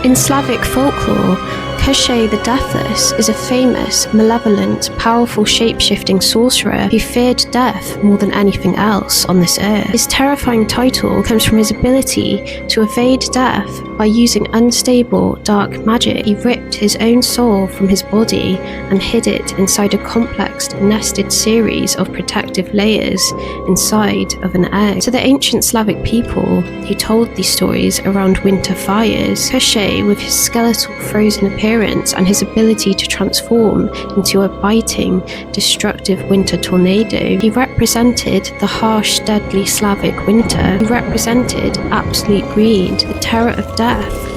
In Slavic folklore, Koschei the Deathless is a famous, malevolent, powerful shape-shifting sorcerer who feared death more than anything else on this earth. His terrifying title comes from his ability to evade death by using unstable, dark magic. He ripped his own soul from his body and hid it inside a complex, nested series of protective layers inside of an egg. To the ancient Slavic people who told these stories around winter fires, Koschei, with his skeletal frozen appearance and his ability to transform into a biting, destructive winter tornado, he represented the harsh, deadly Slavic winter. He represented absolute greed, the terror of death,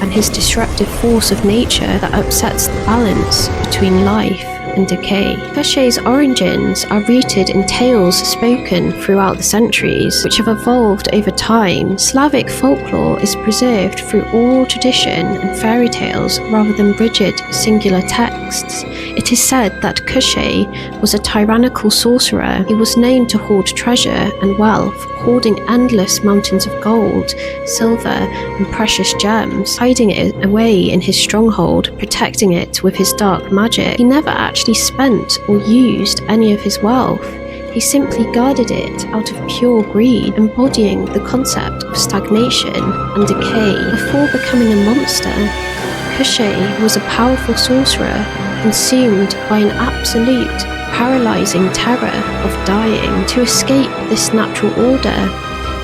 and his disruptive force of nature that upsets the balance between life and decay. Koschei's origins are rooted in tales spoken throughout the centuries, which have evolved over time. Slavic folklore is preserved through oral tradition and fairy tales rather than rigid, singular texts. It is said that Koschei was a tyrannical sorcerer. He was known to hoard treasure and wealth, hoarding endless mountains of gold, silver, and precious gems, hiding it away in his stronghold, protecting it with his dark magic. He never actually spent or used any of his wealth. He simply guarded it out of pure greed, embodying the concept of stagnation and decay. Before becoming a monster, Koschei was a powerful sorcerer consumed by an absolute, paralyzing terror of dying. To escape this natural order,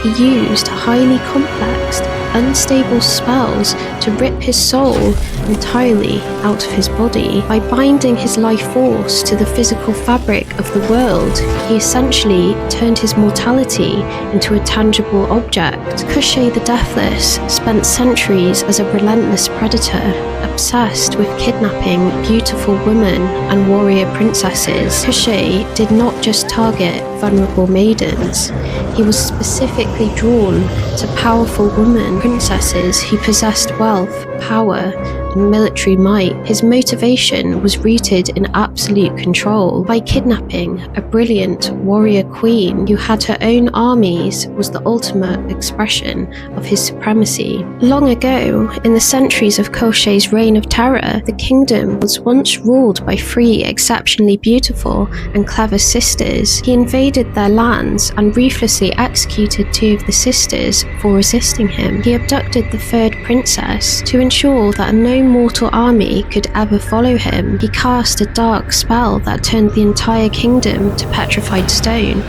he used highly complex, unstable spells to rip his soul entirely out of his body. By binding his life force to the physical fabric of the world, he essentially turned his mortality into a tangible object. Koschei the Deathless spent centuries as a relentless predator, obsessed with kidnapping beautiful women and warrior princesses. Koschei did not just target vulnerable maidens. He was specifically drawn to powerful women, princesses who possessed wealth, power, and military might. His motivation was rooted in absolute control. By kidnapping a brilliant warrior queen who had her own armies was the ultimate expression of his supremacy. Long ago, in the centuries of Koschei's reign of terror, the kingdom was once ruled by 3 exceptionally beautiful and clever sisters. He invaded their lands and ruthlessly executed 2 of the sisters for resisting him. He abducted the 3rd princess. To ensure that no mortal army could ever follow him, he cast a dark spell that turned the entire kingdom to petrified stone,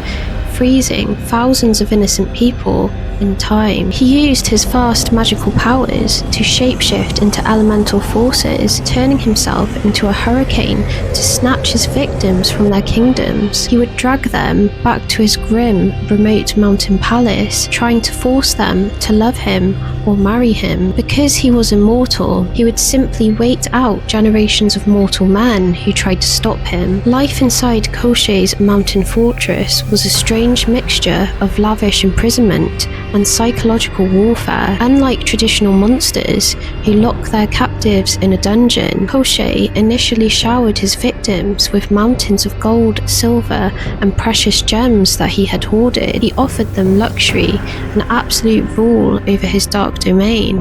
freezing thousands of innocent people in time. He used his vast magical powers to shapeshift into elemental forces, turning himself into a hurricane to snatch his victims from their kingdoms. He would drag them back to his grim, remote mountain palace, trying to force them to love him or marry him. Because he was immortal, he would simply wait out generations of mortal men who tried to stop him. Life inside Koschei's mountain fortress was a strange mixture of lavish imprisonment and psychological warfare. Unlike traditional monsters who lock their captives in a dungeon, Koschei initially showered his victims with mountains of gold, silver, and precious gems that he had hoarded. He offered them luxury and absolute rule over his dark domain,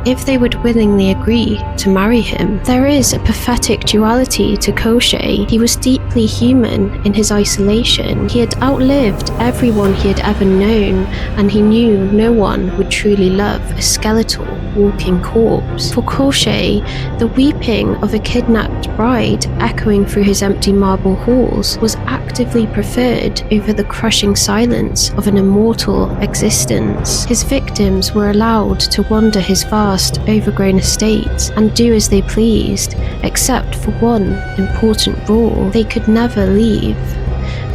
if they would willingly agree to marry him. There is a pathetic duality to Koschei. He was deeply human in his isolation. He had outlived everyone he had ever known, and he knew no one would truly love a skeletal, walking corpse. For Koschei, the weeping of a kidnapped bride echoing through his empty marble halls was actively preferred over the crushing silence of an immortal existence. His victims were allowed to wander his vast, overgrown estates and do as they pleased, except for one important rule: they could never leave.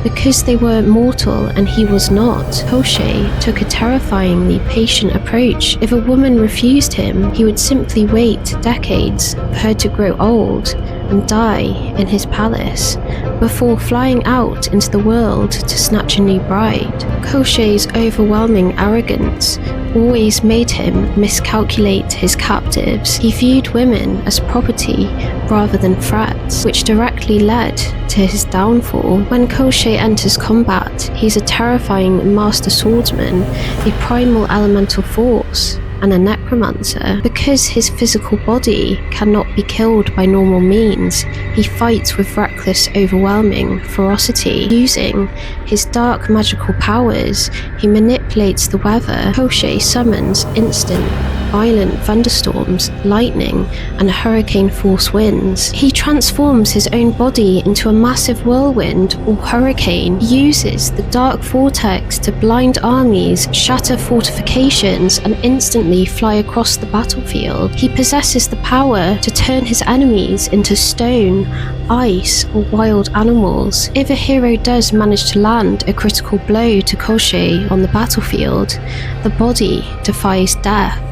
Because they were mortal and he was not, Koschei took a terrifyingly patient approach. If a woman refused him, he would simply wait decades for her to grow old and die in his palace before flying out into the world to snatch a new bride. Koschei's overwhelming arrogance always made him miscalculate his captives. He viewed women as property rather than threats, which directly led to his downfall. When Koschei enters combat, he's a terrifying master swordsman, a primal elemental force, and a necromancer. Because his physical body cannot be killed by normal means, he fights with reckless, overwhelming ferocity. Using his dark magical powers, he manipulates the weather. Koschei summons instant, violent thunderstorms, lightning, and hurricane-force winds. He transforms his own body into a massive whirlwind or hurricane. He uses the dark vortex to blind armies, shatter fortifications, and instantly fly across the battlefield. He possesses the power to turn his enemies into stone, ice, or wild animals. If a hero does manage to land a critical blow to Koschei on the battlefield, the body defies death.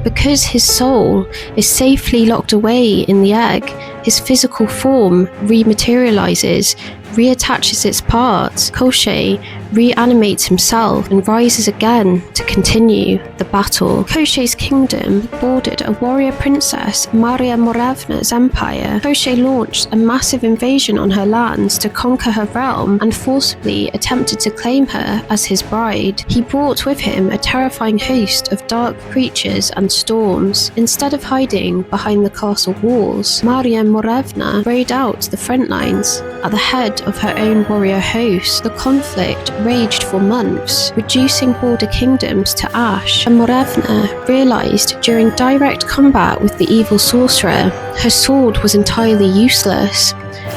Because his soul is safely locked away in the egg, his physical form rematerializes, reattaches its parts. Koschei reanimates himself and rises again to continue the battle. Koschei's kingdom bordered a warrior princess, Maria Morevna's empire. Koschei launched a massive invasion on her lands to conquer her realm and forcibly attempted to claim her as his bride. He brought with him a terrifying host of dark creatures and storms. Instead of hiding behind the castle walls, Maria Morevna rode out the front lines at the head of her own warrior host. The conflict raged for months, reducing border kingdoms to ash, and Morevna realized during direct combat with the evil sorcerer, her sword was entirely useless.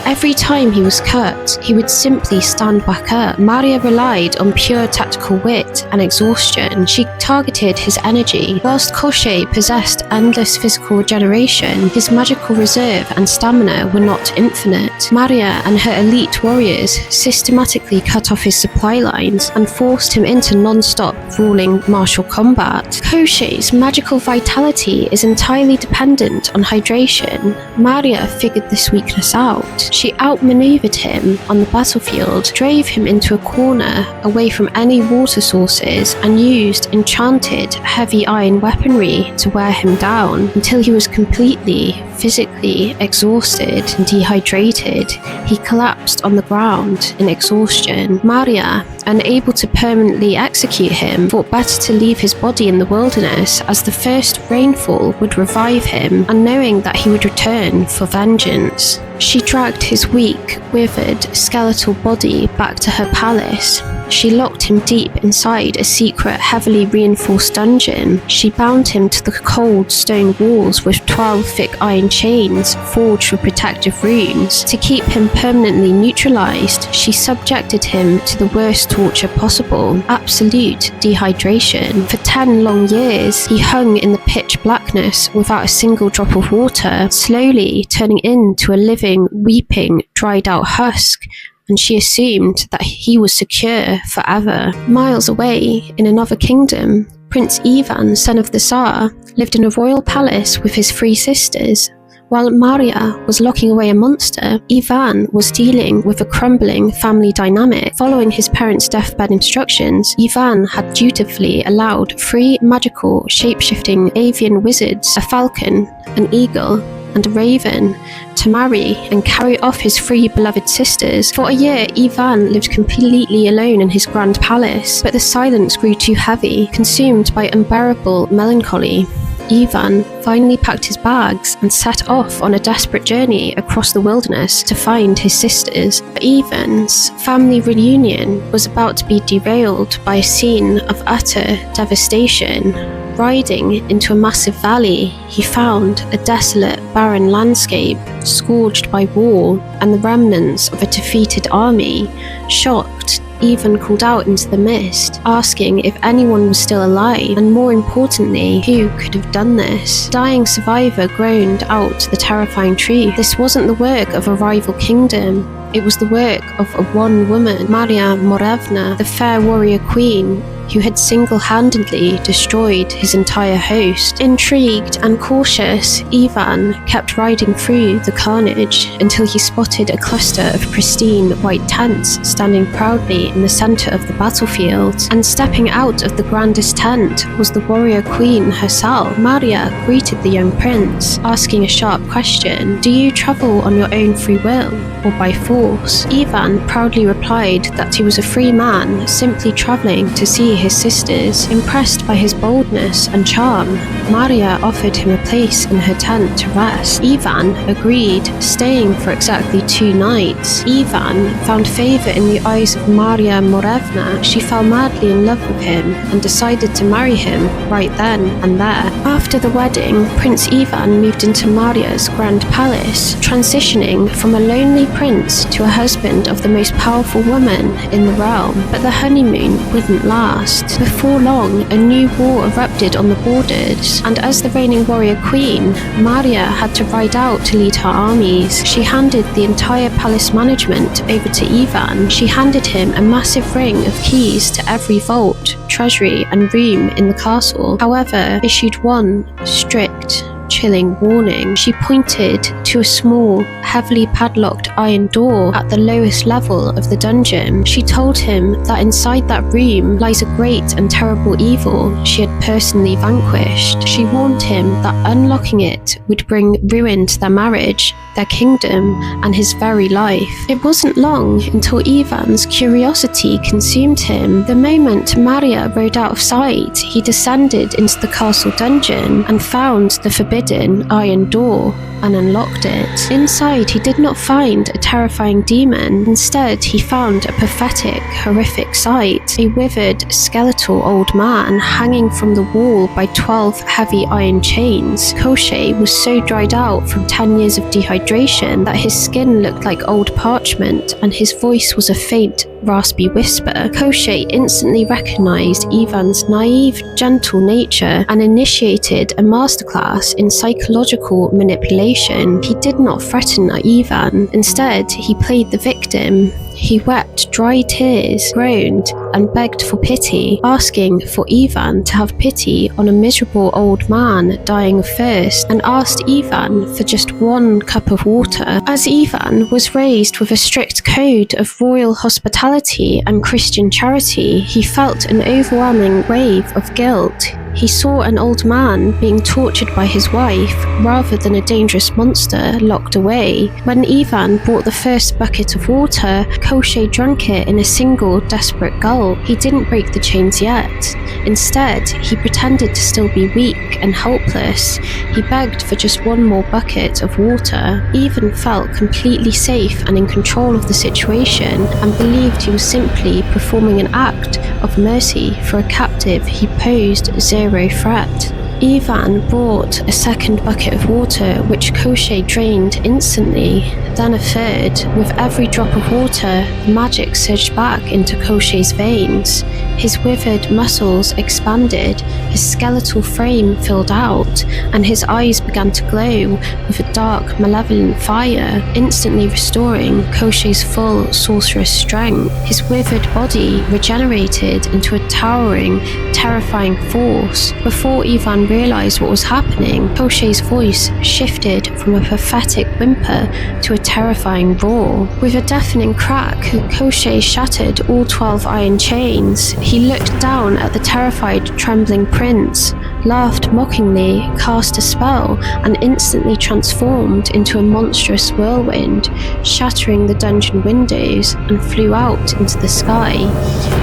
Every time he was cut, he would simply stand back up. Maria relied on pure tactical wit and exhaustion. She targeted his energy. Whilst Koschei possessed endless physical regeneration, his magical reserve and stamina were not infinite. Maria and her elite warriors systematically cut off his supply lines and forced him into non-stop grueling martial combat. Koschei's magical vitality is entirely dependent on hydration. Maria figured this weakness out. She outmaneuvered him on the battlefield, drove him into a corner away from any water sources, and used enchanted heavy iron weaponry to wear him down until he was completely physically exhausted and dehydrated. He collapsed on the ground in exhaustion. Maria, unable to permanently execute him, thought better to leave his body in the wilderness, as the first rainfall would revive him, and knowing that he would return for vengeance. She dragged his weak, withered, skeletal body back to her palace. She locked him deep inside a secret, heavily reinforced dungeon. She bound him to the cold stone walls with 12 thick iron chains forged with protective runes. To keep him permanently neutralized, she subjected him to the worst torture possible, absolute dehydration. For 10 long years, he hung in the pitch blackness without a single drop of water, slowly turning into a living, weeping, dried out husk, and she assumed that he was secure forever. Miles away, in another kingdom, Prince Ivan, son of the Tsar, lived in a royal palace with his 3 sisters. While Maria was locking away a monster, Ivan was dealing with a crumbling family dynamic. Following his parents' deathbed instructions, Ivan had dutifully allowed 3 magical, shape-shifting avian wizards, a falcon, an eagle, and a raven, to marry and carry off his 3 beloved sisters. For a year, Ivan lived completely alone in his grand palace, but the silence grew too heavy. Consumed by unbearable melancholy, Ivan finally packed his bags and set off on a desperate journey across the wilderness to find his sisters. But Ivan's family reunion was about to be derailed by a scene of utter devastation. Riding into a massive valley, he found a desolate, barren landscape, scourged by war and the remnants of a defeated army. Shocked, Ivan called out into the mist, asking if anyone was still alive, and more importantly, who could have done this. Dying survivor groaned out the terrifying truth. This wasn't the work of a rival kingdom. It was the work of one woman, Maria Morevna, the fair warrior queen, who had single-handedly destroyed his entire host. Intrigued and cautious, Ivan kept riding through the carnage until he spotted a cluster of pristine white tents standing proudly in the center of the battlefield. And stepping out of the grandest tent was the warrior queen herself. Maria greeted the young prince, asking a sharp question: "Do you travel on your own free will, or by force?" Ivan proudly replied that he was a free man, simply traveling to see see his sisters. Impressed by his boldness and charm, Maria offered him a place in her tent to rest. Ivan agreed, staying for exactly 2 nights. Ivan found favor in the eyes of Maria Morevna. She fell madly in love with him and decided to marry him right then and there. After the wedding, Prince Ivan moved into Maria's grand palace, transitioning from a lonely prince to a husband of the most powerful woman in the realm. But the honeymoon wouldn't last. Before long, a new war erupted on the borders, and as the reigning warrior queen, Maria had to ride out to lead her armies. She handed the entire palace management over to Ivan. She handed him a massive ring of keys to every vault, treasury and room in the castle. However, issued one strict, chilling warning. She pointed to a small, heavily padlocked iron door at the lowest level of the dungeon. She told him that inside that room lies a great and terrible evil she had personally vanquished. She warned him that unlocking it would bring ruin to their marriage, their kingdom, and his very life. It wasn't long until Ivan's curiosity consumed him. The moment Maria rode out of sight, he descended into the castle dungeon and found the forbidden iron door and unlocked it. Inside, he did not find a terrifying demon. Instead, he found a pathetic, horrific sight. A withered, skeletal old man hanging from the wall by 12 heavy iron chains. Koschei was so dried out from 10 years of dehydration that his skin looked like old parchment and his voice was a faint, raspy whisper. Koschei instantly recognized Ivan's naive, gentle nature and initiated a masterclass in psychological manipulation. He did not threaten Ivan. Instead, he played the victim. He wept dry tears, groaned, and begged for pity, asking for Ivan to have pity on a miserable old man dying of thirst, and asked Ivan for just 1 cup of water. As Ivan was raised with a strict code of royal hospitality and Christian charity, he felt an overwhelming wave of guilt. He saw an old man being tortured by his wife rather than a dangerous monster locked away. When Ivan brought the first bucket of water, Koschei drank it in a single desperate gulp. He didn't break the chains yet. Instead, he pretended to still be weak and helpless. He begged for just 1 more bucket of water. Ivan felt completely safe and in control of the situation and believed he was simply performing an act of mercy for a captive he posed zero threat. Ivan brought a second bucket of water, which Koschei drained instantly, then a third. With every drop of water, magic surged back into Koschei's veins. His withered muscles expanded, his skeletal frame filled out, and his eyes began to glow with a dark, malevolent fire, instantly restoring Koschei's full sorcerer's strength. His withered body regenerated into a towering, terrifying force. Before Ivan realized what was happening, Koschei's voice shifted from a pathetic whimper to a terrifying roar. With a deafening crack, Koschei shattered all 12 iron chains. He looked down at the terrified, trembling prince, laughed mockingly, cast a spell, and instantly transformed into a monstrous whirlwind, shattering the dungeon windows, and flew out into the sky.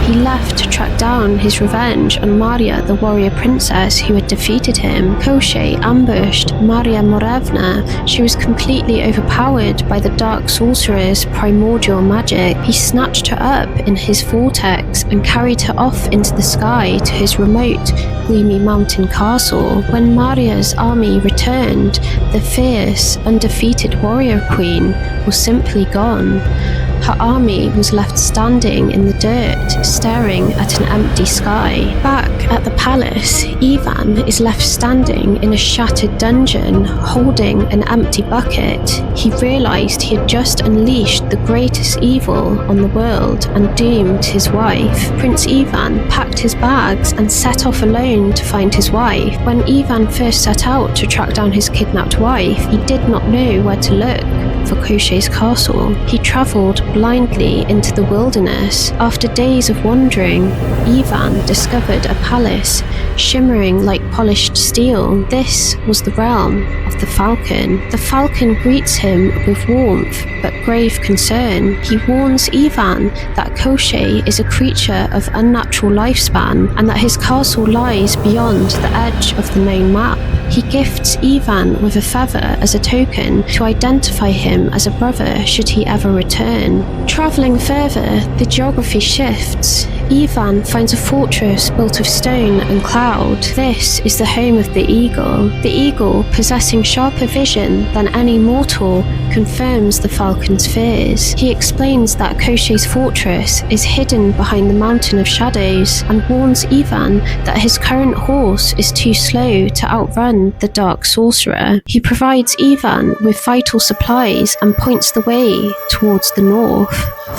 He left to track down his revenge on Maria, the warrior princess who had defeated him. Koschei ambushed Maria Morevna. She was completely overpowered by the dark sorcerer's primordial magic. He snatched her up in his vortex and carried her off into the sky to his remote, gloomy mountain castle. When Maria's army returned, the fierce, undefeated warrior queen was simply gone. Her army was left standing in the dirt, staring at an empty sky. Back at the palace, Ivan is left standing in a shattered dungeon, holding an empty bucket. He realized he had just unleashed the greatest evil on the world and doomed his wife. Prince Ivan packed his bags and set off alone to find his wife. When Ivan first set out to track down his kidnapped wife, he did not know where to look for Koschei's castle. He travelled blindly into the wilderness. After days of wandering, Ivan discovered a palace shimmering like polished steel. This was the realm of the the falcon. The falcon greets him with warmth but grave concern. He warns Ivan that Koschei is a creature of unnatural lifespan and that his castle lies beyond the edge of the known map. He gifts Ivan with a feather as a token to identify him as a brother should he ever return. Travelling further, the geography shifts. Ivan finds a fortress built of stone and cloud. This is the home of the eagle. The eagle, possessing sharper vision than any mortal, confirms the falcon's fears. He explains that Koschei's fortress is hidden behind the mountain of shadows and warns Ivan that his current horse is too slow to outrun the dark sorcerer. He provides Ivan with vital supplies and points the way towards the north.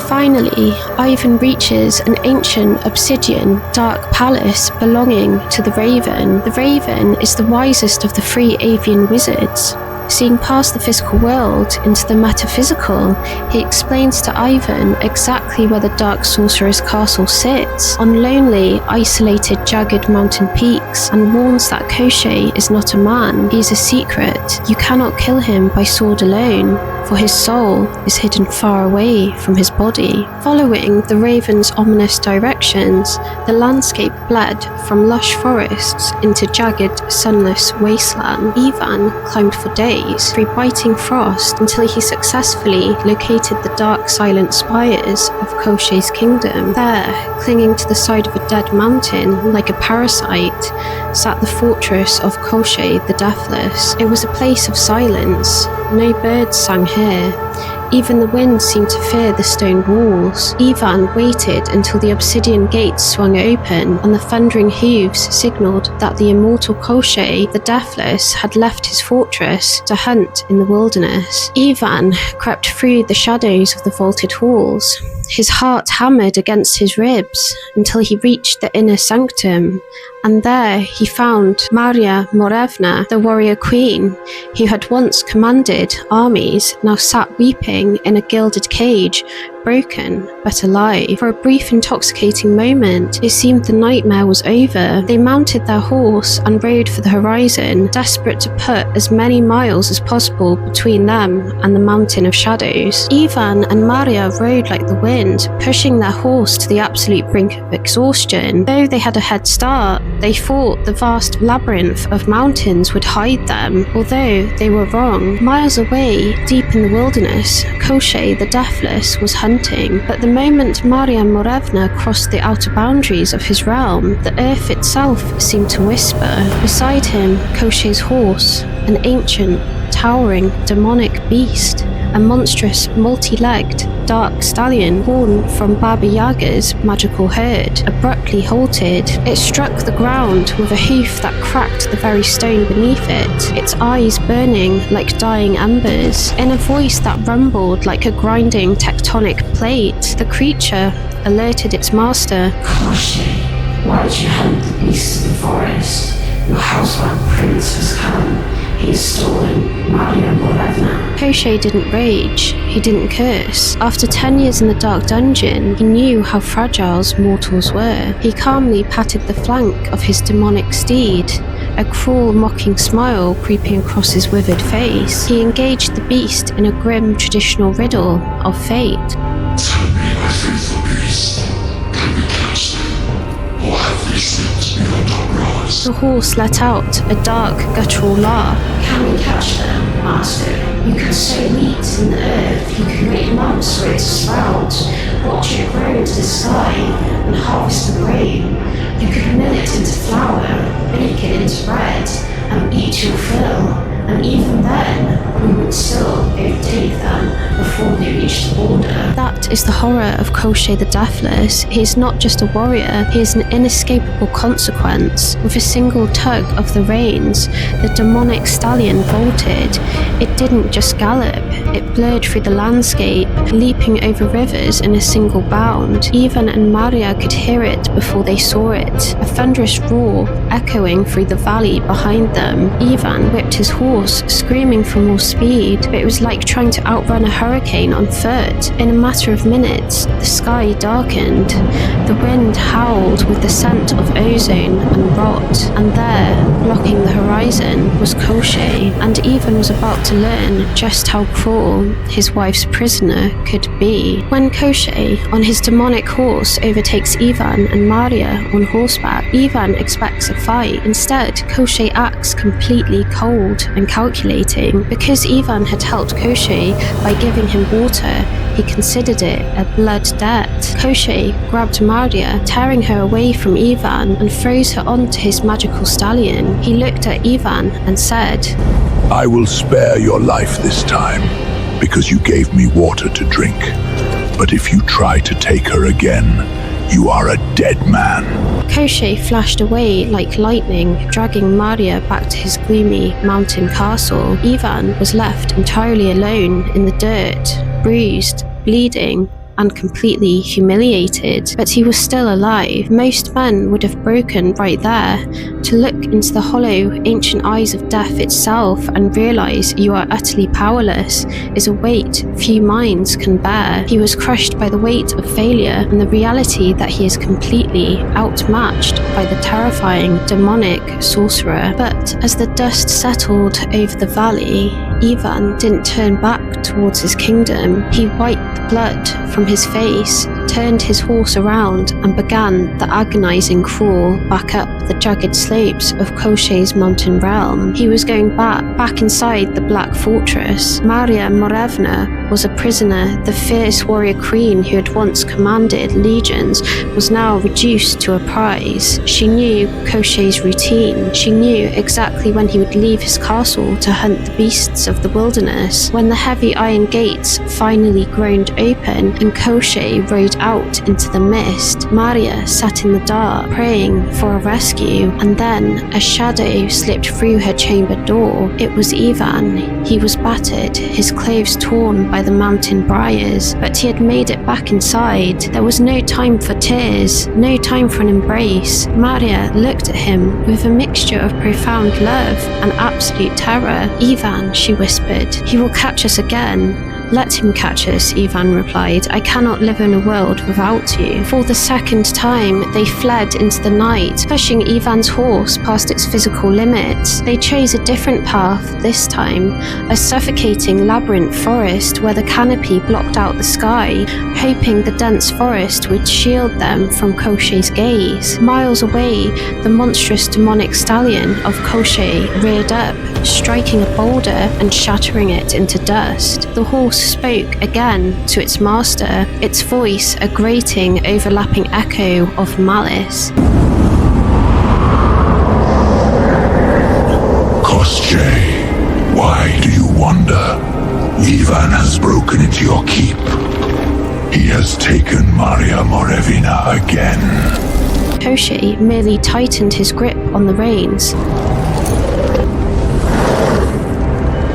Finally, Ivan reaches an ancient obsidian dark palace belonging to the Raven. The Raven is the wisest of the 3 avian wizards. Seeing past the physical world into the metaphysical, he explains to Ivan exactly where the dark sorcerer's castle sits, on lonely, isolated, jagged mountain peaks, and warns that Koschei is not a man, he is a secret. You cannot kill him by sword alone, for his soul is hidden far away from his body. Following the Raven's ominous directions, the landscape bled from lush forests into jagged, sunless wasteland. Ivan climbed for days through biting frost until he successfully located the dark, silent spires of Koschei's kingdom. There, clinging to the side of a dead mountain like a parasite, sat the fortress of Koschei the Deathless. It was a place of silence. No birds sang here. Even the wind seemed to fear the stone walls. Ivan waited until the obsidian gates swung open and the thundering hooves signalled that the immortal Koschei the Deathless had left his fortress to hunt in the wilderness. Ivan crept through the shadows of the vaulted halls. His heart hammered against his ribs until he reached the inner sanctum, and there he found Maria Morevna, the warrior queen, who had once commanded armies, now sat weeping in a gilded cage, broken but alive. For a brief intoxicating moment, it seemed the nightmare was over. They mounted their horse and rode for the horizon, desperate to put as many miles as possible between them and the mountain of shadows. Ivan and Maria rode like the wind, pushing their horse to the absolute brink of exhaustion. Though they had a head start, they thought the vast labyrinth of mountains would hide them, although they were wrong. Miles away, deep in the wilderness, Koschei the Deathless was hunting. But the moment Maria Morevna crossed the outer boundaries of his realm, the earth itself seemed to whisper. Beside him, Koschei's horse, an ancient, towering, demonic beast, a monstrous, multi-legged, dark stallion born from Baba Yaga's magical herd, abruptly halted. It struck the ground with a hoof that cracked the very stone beneath it, its eyes burning like dying embers. In a voice that rumbled like a grinding tectonic plate, the creature alerted its master. Koschei, why did you hunt the beast in the forest? Your housebound prince has come. He has stolen Maria Morevna. Koschei didn't rage, he didn't curse. After 10 years in the dark dungeon, he knew how fragile mortals were. He calmly patted the flank of his demonic steed, a cruel, mocking smile creeping across his withered face. He engaged the beast in a grim, traditional riddle of fate. Tell me, my faithful beast, can we catch them, or have they slipped beyond our grasp? The horse let out a dark, guttural laugh. Can we catch them, master? You can sow wheat in the earth, you can wait months for it to sprout, watch it grow into the sky, and harvest the grain. You could mill it into flour, bake it into bread, and eat your fill. And even then, we would still overtake them before they reach the border. That is the horror of Koschei the Deathless. He is not just a warrior, he is an inescapable consequence. With a single tug of the reins, the demonic stallion vaulted It didn't just gallop, it blurred through the landscape, leaping over rivers in a single bound. Ivan and Maria could hear it before they saw it, a thunderous roar echoing through the valley behind them. Ivan whipped his horse, screaming for more speed, but it was like trying to outrun a hurricane on foot. In a matter of minutes, the sky darkened. The wind howled with the scent of ozone and rot, and there, blocking the horizon, was Koschei, and Ivan was about to learn just how cruel his wife's prisoner could be. When Koschei, on his demonic horse, overtakes Ivan and Maria on horseback, Ivan expects a fight. Instead, Koschei acts completely cold and calculating. Because Ivan had helped Koschei by giving him water, he considered it a blood debt. Koschei grabbed Maria, tearing her away from Ivan, and throws her onto his magical stallion. He looked at Ivan and said, I will spare your life this time, because you gave me water to drink. But if you try to take her again, you are a dead man. Koschei flashed away like lightning, dragging Maria back to his gloomy mountain castle. Ivan was left entirely alone in the dirt, bruised, bleeding, and completely humiliated, but he was still alive. Most men would have broken right there. To look into the hollow, ancient eyes of death itself and realize you are utterly powerless is a weight few minds can bear. He was crushed by the weight of failure and the reality that he is completely outmatched by the terrifying, demonic sorcerer. But as the dust settled over the valley, Ivan didn't turn back towards his kingdom. He wiped the blood from his face, turned his horse around, and began the agonizing crawl back up the jagged slopes of Koschei's mountain realm. He was going back inside the Black Fortress. Maria Morevna was a prisoner. The fierce warrior queen who had once commanded legions was now reduced to a prize. She knew Koschei's routine. She knew exactly when he would leave his castle to hunt the beasts of the wilderness. When the heavy iron gates finally groaned open and Koschei rode out into the mist, Maria sat in the dark, praying for a rescue, and then a shadow slipped through her chamber door. It was Ivan. He was battered, his clothes torn by the mountain briars, but he had made it back inside. There was no time for tears, no time for an embrace. Maria looked at him with a mixture of profound love and absolute terror. Ivan, she whispered, he will catch us again. Let him catch us, Ivan replied. I cannot live in a world without you. For the second time, they fled into the night, pushing Ivan's horse past its physical limits. They chose a different path this time, a suffocating labyrinth forest where the canopy blocked out the sky, hoping the dense forest would shield them from Koschei's gaze. Miles away, the monstrous demonic stallion of Koschei reared up, striking a boulder and shattering it into dust. The horse spoke again to its master, its voice a grating, overlapping echo of malice. Koschei, why do you wander? Ivan has broken into your keep. He has taken Maria Morevna again. Koschei merely tightened his grip on the reins.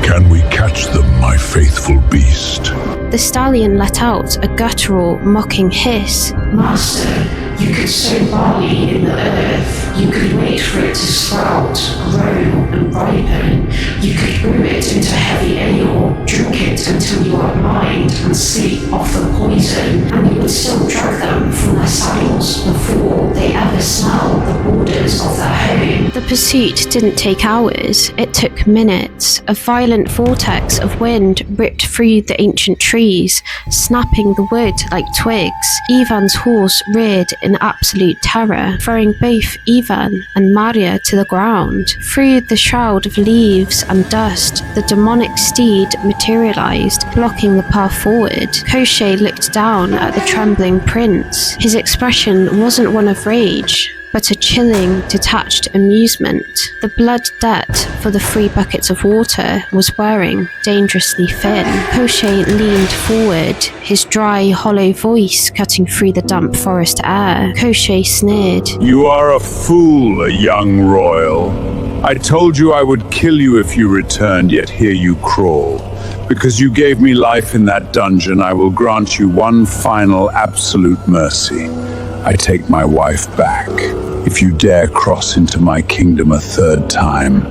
Can we catch them, my faithful beast? The stallion let out a guttural, mocking hiss. Master, you could sow barley in the earth. You could wait for it to sprout, grow, and ripen. You could brew it into heavy ale, drink it until you are blind and sleep off the poison, and you would still drag them from their saddles before they ever smell the borders of their home. The pursuit didn't take hours, it took minutes. A violent vortex of wind ripped through the ancient trees, snapping the wood like twigs. Ivan's horse reared in absolute terror, throwing both Ivan and Maria to the ground. Through the shroud of leaves and dust, the demonic steed materialized, blocking the path forward. Koschei looked down at the trembling prince. His expression wasn't one of rage, but a chilling, detached amusement. The blood debt for the 3 buckets of water was wearing dangerously thin. Koschei leaned forward, his dry, hollow voice cutting through the damp forest air. Koschei sneered. You are a fool, a young royal. I told you I would kill you if you returned, yet here you crawl. Because you gave me life in that dungeon, I will grant you one final absolute mercy. I take my wife back. If you dare cross into my kingdom a third time,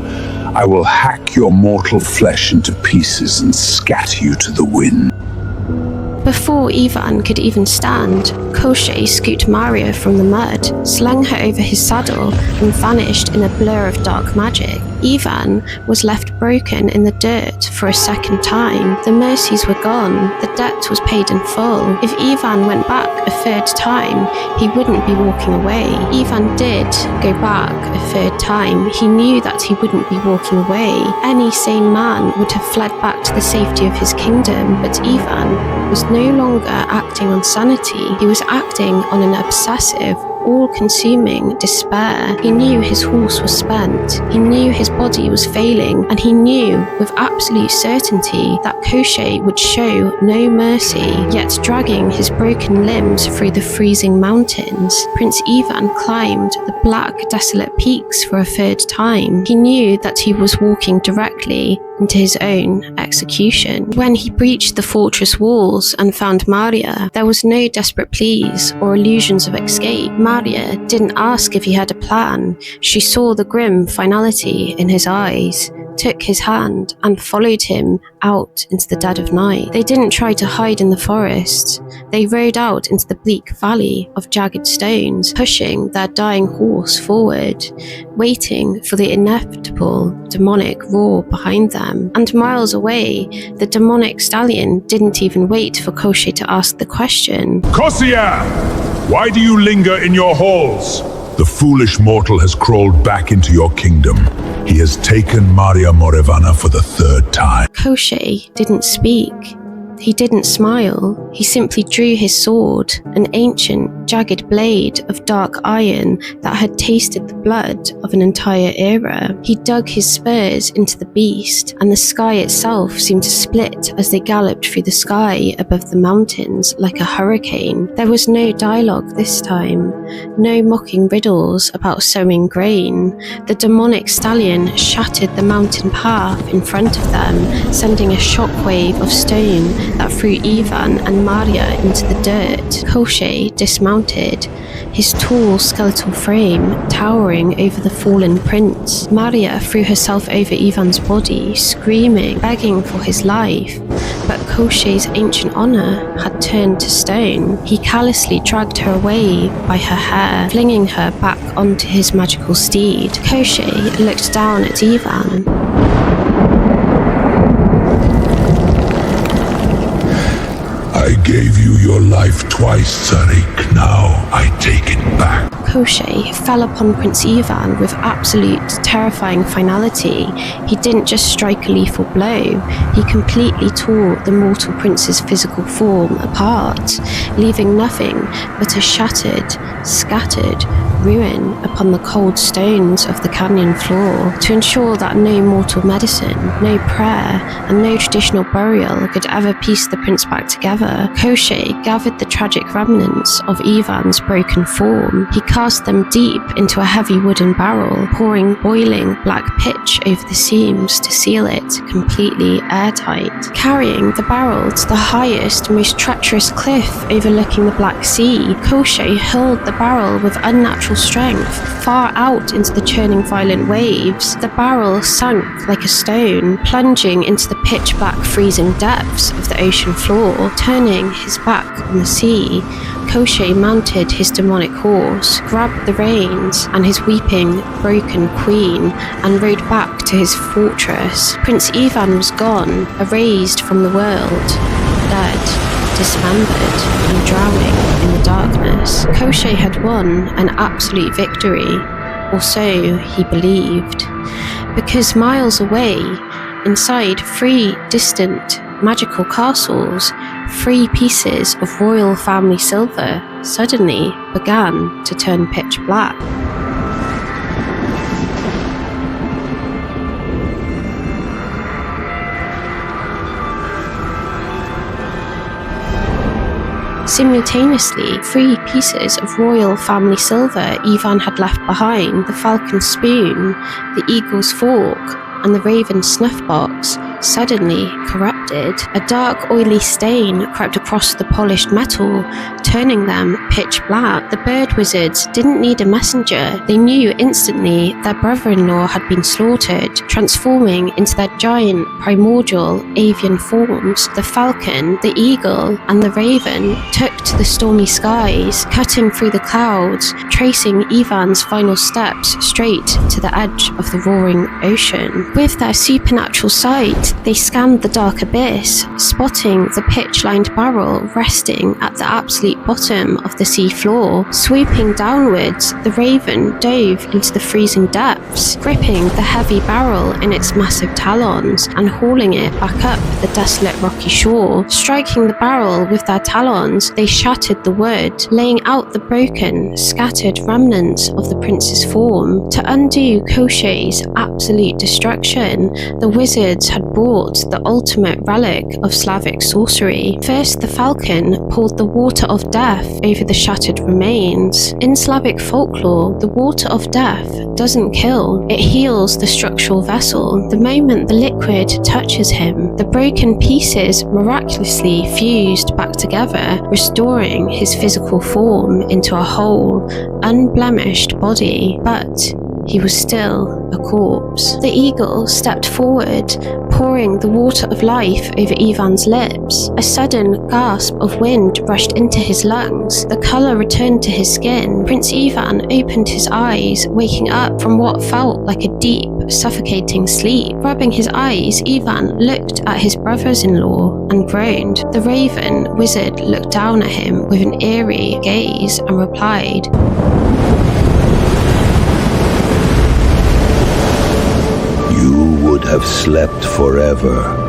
I will hack your mortal flesh into pieces and scatter you to the wind. Before Ivan could even stand, Koschei scooped Maria from the mud, slung her over his saddle, and vanished in a blur of dark magic. Ivan was left broken in the dirt for a second time. The mercies were gone, the debt was paid in full. If Ivan went back a third time, he wouldn't be walking away. Ivan did go back a third time. He knew that he wouldn't be walking away. Any sane man would have fled back to the safety of his kingdom, but Ivan was no longer acting on sanity. He was acting on an obsessive, all-consuming despair. He knew his horse was spent, he knew his body was failing, and he knew with absolute certainty that Koschei would show no mercy. Yet dragging his broken limbs through the freezing mountains, Prince Ivan climbed the black, desolate peaks for a third time. He knew that he was walking directly into his own execution. When he breached the fortress walls and found Maria, there was no desperate pleas or illusions of escape. Maria didn't ask if he had a plan. She saw the grim finality in his eyes, took his hand, and followed him out into the dead of night. They didn't try to hide in the forest. They rode out into the bleak valley of jagged stones, pushing their dying horse forward, waiting for the inevitable demonic roar behind them. And miles away, the demonic stallion didn't even wait for Koschei to ask the question. Koschei! Why do you linger in your halls? The foolish mortal has crawled back into your kingdom. He has taken Maria Morevana for the third time. Koschei didn't speak. He didn't smile. He simply drew his sword, an ancient, jagged blade of dark iron that had tasted the blood of an entire era. He dug his spurs into the beast, and the sky itself seemed to split as they galloped through the sky above the mountains like a hurricane. There was no dialogue this time, no mocking riddles about sowing grain. The demonic stallion shattered the mountain path in front of them, sending a shockwave of stone that threw Ivan and Maria into the dirt. Koschei dismounted, his tall skeletal frame towering over the fallen prince. Maria threw herself over Ivan's body, screaming, begging for his life. But Koschei's ancient honor had turned to stone. He callously dragged her away by her hair, flinging her back onto his magical steed. Koschei looked down at Ivan. I gave you your life twice, Tsarik. Now I take it back. Koschei fell upon Prince Ivan with absolute terrifying finality. He didn't just strike a lethal blow, he completely tore the mortal prince's physical form apart, leaving nothing but a shattered, scattered ruin upon the cold stones of the canyon floor. To ensure that no mortal medicine, no prayer, and no traditional burial could ever piece the prince back together, Koschei gathered the tragic remnants of Ivan's broken form. He cast them deep into a heavy wooden barrel, pouring boiling black pitch over the seams to seal it completely airtight. Carrying the barrel to the highest, most treacherous cliff overlooking the Black Sea, Koschei hurled the barrel with unnatural strength far out into the churning violent waves. The barrel sank like a stone, plunging into the pitch-black freezing depths of the ocean floor. Turning his back on the sea, Koschei mounted his demonic horse, grabbed the reins and his weeping, broken queen, and rode back to his fortress. Prince Ivan was gone, erased from the world, dead, dismembered, and drowning in the darkness. Koschei had won an absolute victory, or so he believed, because miles away, inside 3 distant magical castles, 3 pieces of royal family silver suddenly began to turn pitch black. Simultaneously, 3 pieces of royal family silver Ivan had left behind, the falcon's spoon, the eagle's fork, and the raven's snuff box, suddenly corrupted. A dark, oily stain crept across the polished metal, turning them pitch black. The bird wizards didn't need a messenger. They knew instantly their brother-in-law had been slaughtered, transforming into their giant, primordial avian forms. The falcon, the eagle, and the raven took to the stormy skies, cutting through the clouds, tracing Ivan's final steps straight to the edge of the roaring ocean. With their supernatural sight, they scanned the dark abyss, spotting the pitch-lined barrel resting at the absolute bottom of the sea floor. Swooping downwards, the raven dove into the freezing depths, gripping the heavy barrel in its massive talons and hauling it back up the desolate rocky shore. Striking the barrel with their talons, they shattered the wood, laying out the broken, scattered remnants of the prince's form. To undo Koschei's absolute destruction, the wizards had brought the ultimate relic of Slavic sorcery. First, the falcon poured the water of death over the shattered remains. In Slavic folklore, the water of death doesn't kill, it heals the structural vessel. The moment the liquid touches him, the broken pieces miraculously fused back together, restoring his physical form into a whole, unblemished body. But he was still a corpse. The eagle stepped forward, pouring the water of life over Ivan's lips. A sudden gasp of wind rushed into his lungs. The colour returned to his skin. Prince Ivan opened his eyes, waking up from what felt like a deep, suffocating sleep. Rubbing his eyes, Ivan looked at his brothers-in-law and groaned. The raven wizard looked down at him with an eerie gaze and replied, "You would have slept forever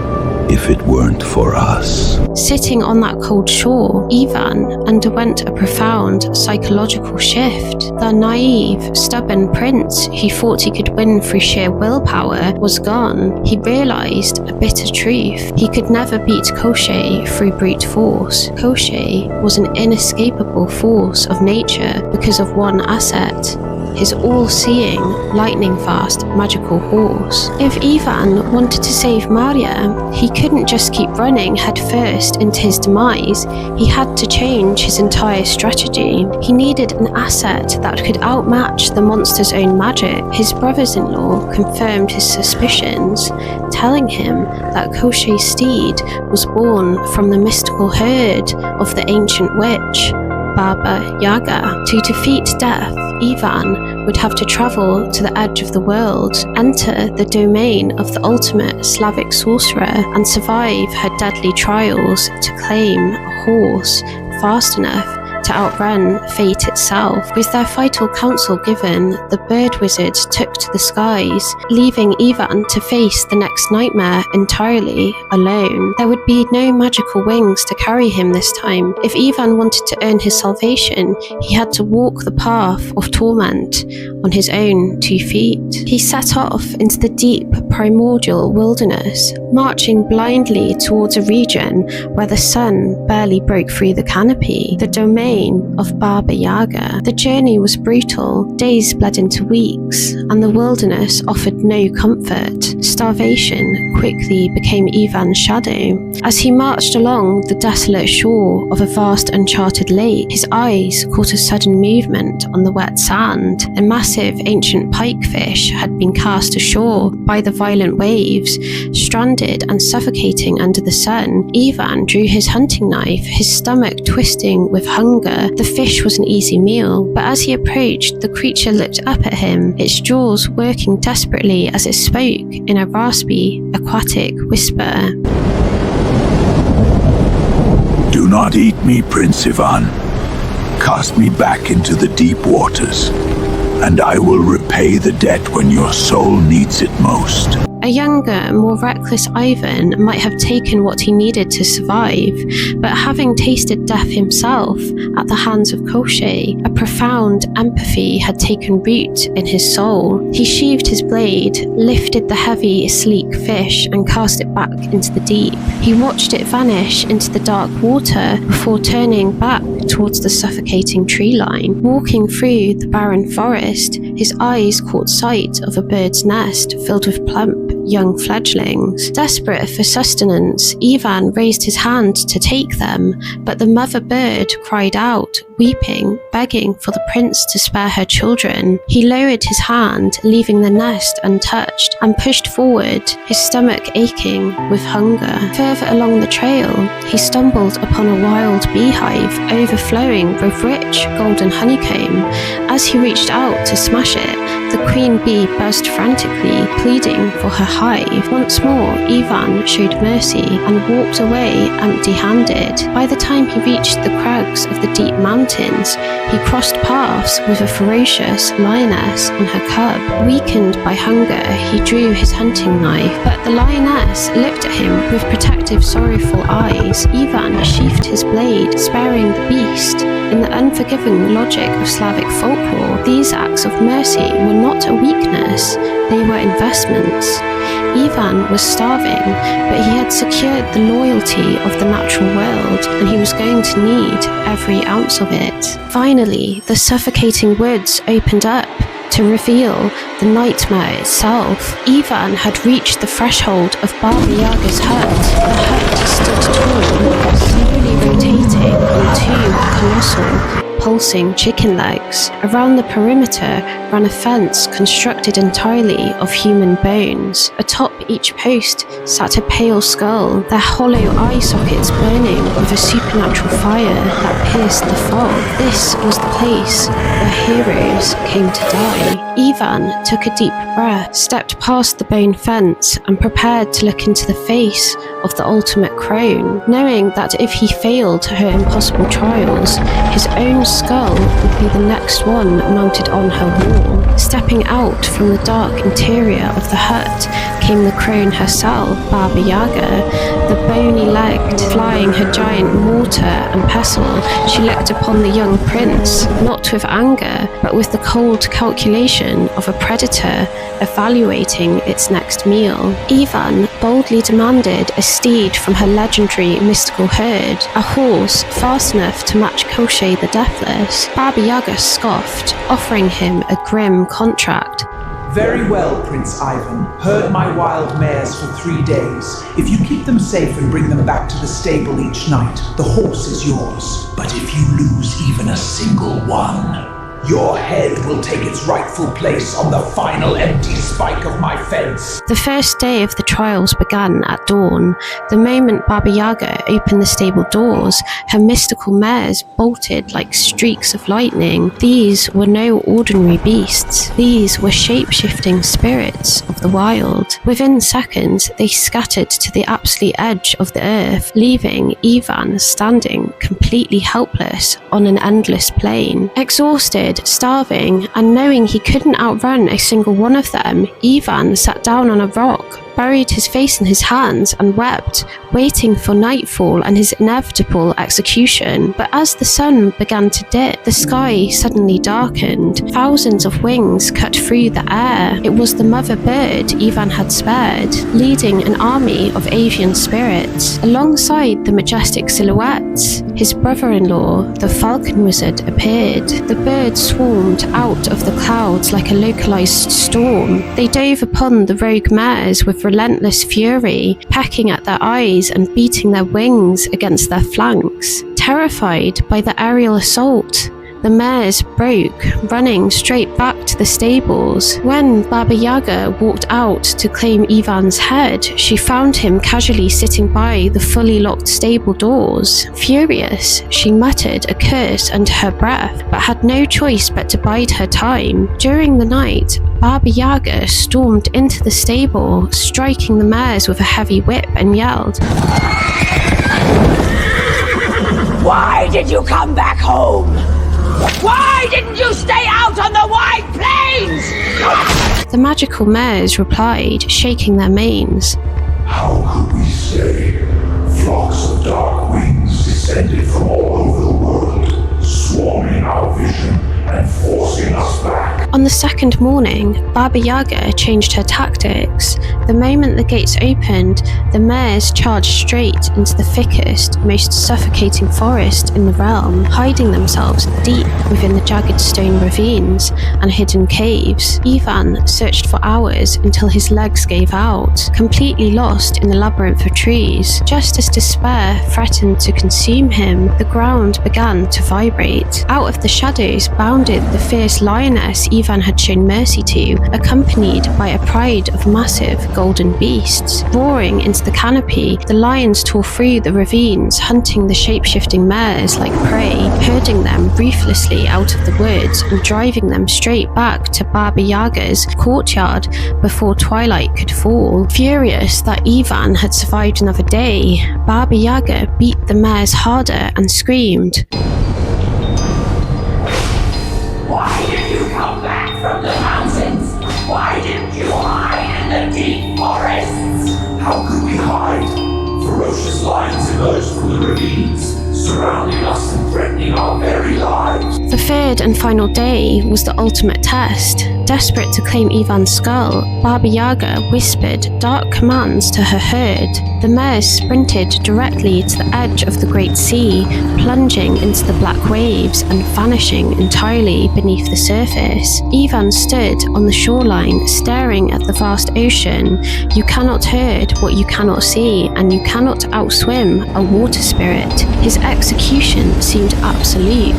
if it weren't for us." Sitting on that cold shore, Ivan underwent a profound psychological shift. The naive, stubborn prince who thought he could win through sheer willpower was gone. He realized a bitter truth. He could never beat Koschei through brute force. Koschei was an inescapable force of nature because of one asset: his all-seeing, lightning-fast, magical horse. If Ivan wanted to save Maria, he couldn't just keep running headfirst into his demise. He had to change his entire strategy. He needed an asset that could outmatch the monster's own magic. His brothers-in-law confirmed his suspicions, telling him that Koschei's steed was born from the mystical herd of the ancient witch, Baba Yaga. To defeat death, Ivan would have to travel to the edge of the world, enter the domain of the ultimate Slavic sorcerer, and survive her deadly trials to claim a horse fast enough to outrun fate itself. With their vital counsel given, the bird wizards took to the skies, leaving Ivan to face the next nightmare entirely alone. There would be no magical wings to carry him this time. If Ivan wanted to earn his salvation, he had to walk the path of torment on his own 2 feet. He set off into the deep, primordial wilderness, marching blindly towards a region where the sun barely broke through the canopy, the domain of Baba Yaga. The journey was brutal. Days bled into weeks, and the wilderness offered no comfort. Starvation quickly became Ivan's shadow. As he marched along the desolate shore of a vast uncharted lake, his eyes caught a sudden movement on the wet sand. A massive ancient pikefish had been cast ashore by the violent waves. Stranded and suffocating under the sun, Ivan drew his hunting knife, his stomach twisting with hunger. The fish was an easy meal, but as he approached, the creature looked up at him, its jaws working desperately as it spoke in a raspy, aquatic whisper. Do not eat me, Prince Ivan. Cast me back into the deep waters, and I will repay the debt when your soul needs it most. A A younger, more reckless Ivan might have taken what he needed to survive, but having tasted death himself at the hands of Koschei, a profound empathy had taken root in his soul. He sheathed his blade, lifted the heavy, sleek fish and cast it back into the deep. He watched it vanish into the dark water before turning back towards the suffocating tree line. Walking through the barren forest, his eyes caught sight of a bird's nest filled with plump young fledglings. Desperate for sustenance, Ivan raised his hand to take them, but the mother bird cried out, weeping, begging for the prince to spare her children. He lowered his hand, leaving the nest untouched, and pushed forward, his stomach aching with hunger. Further along the trail, he stumbled upon a wild beehive overflowing with rich golden honeycomb. As he reached out to smash it, the queen bee buzzed frantically, pleading for her hive. Once more, Ivan showed mercy and walked away empty-handed. By the time he reached the crags of the deep mountains, he crossed paths with a ferocious lioness and her cub. Weakened by hunger, he drew his hunting knife, but the lioness looked at him with protective, sorrowful eyes. Ivan sheathed his blade, sparing the beast. In the unforgiving logic of Slavic folklore, these acts of mercy were not a weakness, they were investments. Ivan was starving, but he had secured the loyalty of the natural world, and he was going to need every ounce of it. Finally, the suffocating woods opened up to reveal the nightmare itself. Ivan had reached the threshold of Baba Yaga's hut. The hut stood tall, slowly rotating on two colossal, pulsing chicken legs. Around the perimeter ran a fence constructed entirely of human bones. Atop each post sat a pale skull, their hollow eye sockets burning with a supernatural fire that pierced the fog. This was the place where heroes came to die. Ivan took a deep breath, stepped past the bone fence, and prepared to look into the face of the ultimate crone, knowing that if he failed her impossible trials, his own skull would be the next one mounted on her wall. Stepping out from the dark interior of the hut came the crone herself, Baba Yaga, the bony-legged, flying her giant mortar and pestle. She looked upon the young prince, not with anger, but with the cold calculation of a predator evaluating its next meal. Ivan boldly demanded a steed from her legendary mystical herd, a horse fast enough to match Koschei the Deathless. Baba Yaga scoffed, offering him a grim contract. Very well, Prince Ivan. Herd my wild mares for 3 days. If you keep them safe and bring them back to the stable each night, the horse is yours. But if you lose even a single one, your head will take its rightful place on the final empty spike of my fence. The first day of the trials began at dawn. The moment Baba Yaga opened the stable doors, her mystical mares bolted like streaks of lightning. These were no ordinary beasts. These were shape-shifting spirits of the wild. Within seconds, they scattered to the absolute edge of the earth, leaving Ivan standing completely helpless on an endless plain. Exhausted, starving, and knowing he couldn't outrun a single one of them, Ivan sat down on a rock, buried his face in his hands and wept, waiting for nightfall and his inevitable execution. But as the sun began to dip, the sky suddenly darkened. Thousands of wings cut through the air. It was the mother bird Ivan had spared, leading an army of avian spirits. Alongside the majestic silhouettes, his brother-in-law, the falcon wizard, appeared. The birds swarmed out of the clouds like a localized storm. They dove upon the rogue mares with relentless fury, pecking at their eyes and beating their wings against their flanks. Terrified by the aerial assault, the mares broke, running straight back to the stables. When Baba Yaga walked out to claim Ivan's head, she found him casually sitting by the fully locked stable doors. Furious, she muttered a curse under her breath, but had no choice but to bide her time. During the night, Baba Yaga stormed into the stable, striking the mares with a heavy whip, and yelled, "Why did you come back home? Why didn't you stay out on the wide plains? The magical mares replied, shaking their manes. How could we stay? Flocks of dark wings descended from all over the world, swarming our vision and forcing us back. On the second morning, Baba Yaga changed her tactics. The moment the gates opened, the mares charged straight into the thickest, most suffocating forest in the realm, hiding themselves deep within the jagged stone ravines and hidden caves. Ivan searched for hours until his legs gave out, completely lost in the labyrinth of trees. Just as despair threatened to consume him, the ground began to vibrate. Out of the shadows bounded the fierce lioness Ivan had shown mercy to, accompanied by a pride of massive golden beasts. Roaring into the canopy, the lions tore through the ravines, hunting the shape-shifting mares like prey, herding them ruthlessly out of the woods and driving them straight back to Baba Yaga's courtyard before twilight could fall. Furious that Ivan had survived another day, Baba Yaga beat the mares harder and screamed, Why did you come back from the mountains? Why didn't you hide in the deep forests? How could we hide? Ferocious lions emerged from the ravines, surrounding us and threatening our very lives. The third and final day was the ultimate test. Desperate to claim Ivan's skull, Baba Yaga whispered dark commands to her herd. The mares sprinted directly to the edge of the great sea, plunging into the black waves and vanishing entirely beneath the surface. Ivan stood on the shoreline, staring at the vast ocean. You cannot herd what you cannot see, and you cannot outswim a water spirit. His execution seemed absolute,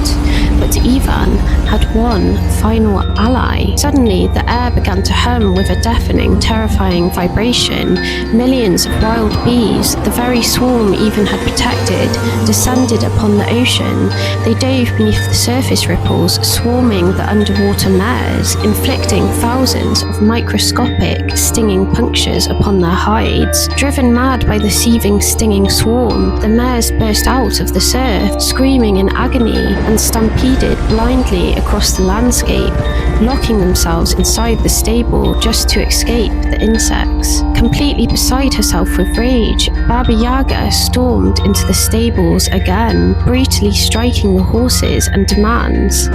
but Ivan had one final ally. Suddenly, the air began to hum with a deafening, terrifying vibration. Millions of wild bees, the very swarm Ivan had protected, descended upon the ocean. They dove beneath the surface ripples, swarming the underwater mares, inflicting thousands of microscopic, stinging punctures upon their hides. Driven mad by the seething, stinging swarm, the mares burst out of the surf, screaming in agony, and stampeded blindly across the landscape, locking themselves inside the stable just to escape the insects. Completely beside herself with rage, Baba Yaga stormed into the stables again, brutally striking the horses and demands,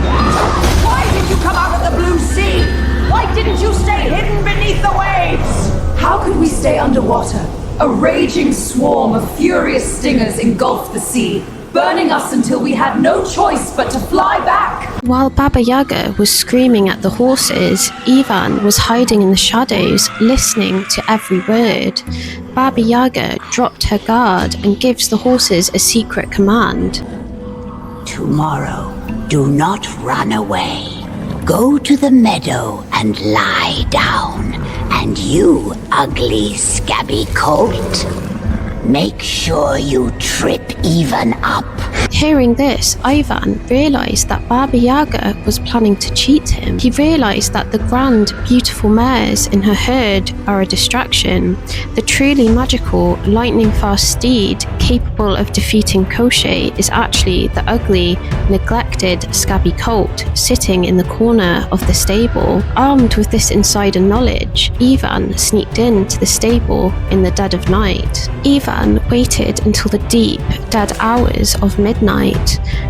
Why did you come out of the blue sea? Why didn't you stay hidden beneath the waves? How could we stay underwater? A raging swarm of furious stingers engulfed the sea, burning us until we had no choice but to fly back. While Baba Yaga was screaming at the horses, Ivan was hiding in the shadows, listening to every word. Baba Yaga dropped her guard and gives the horses a secret command. Tomorrow, do not run away. Go to the meadow and lie down. And you, ugly, scabby colt, make sure you trip Ivan up. Hearing this, Ivan realised that Baba Yaga was planning to cheat him. He realised that the grand, beautiful mares in her herd are a distraction. The truly magical, lightning-fast steed capable of defeating Koschei is actually the ugly, neglected, scabby colt sitting in the corner of the stable. Armed with this insider knowledge, Ivan sneaked into the stable in the dead of night. Ivan waited until the deep, dead hours of midnight,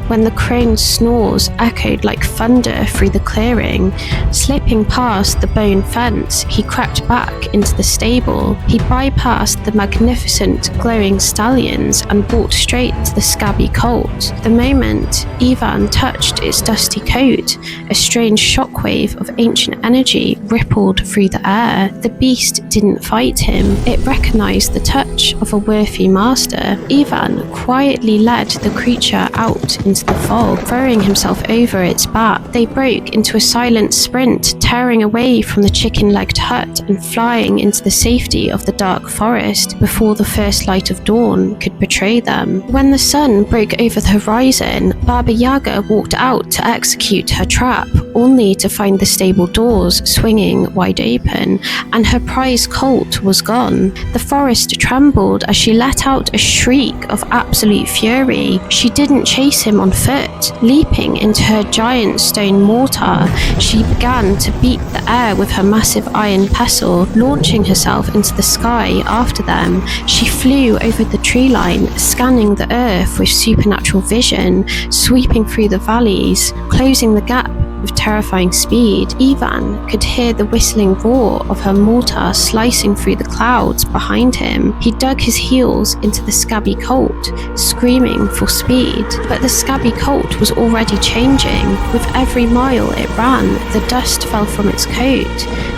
when the crone's snores echoed like thunder through the clearing. Slipping past the bone fence, he crept back into the stable. He bypassed the magnificent glowing stallions and walked straight to the scabby colt. The moment Ivan touched its dusty coat, a strange shockwave of ancient energy rippled through the air. The beast didn't fight him. It recognized the touch of a worthy master. Ivan quietly led the creature out into the fog, throwing himself over its back. They broke into a silent sprint, tearing away from the chicken-legged hut and flying into the safety of the dark forest before the first light of dawn could betray them. When the sun broke over the horizon, Baba Yaga walked out to execute her trap, only to find the stable doors swinging wide open, and her prize colt was gone. The forest trembled as she let out a shriek of absolute fury. She didn't chase him on foot. Leaping into her giant stone mortar, she began to beat the air with her massive iron pestle, launching herself into the sky after them. She flew over the tree line, scanning the earth with supernatural vision, sweeping through the valleys, closing the gap with terrifying speed. Ivan could hear the whistling roar of her mortar slicing through the clouds behind him. He dug his heels into the scabby colt, screaming for speed. But the scabby colt was already changing. With every mile it ran, the dust fell from its coat.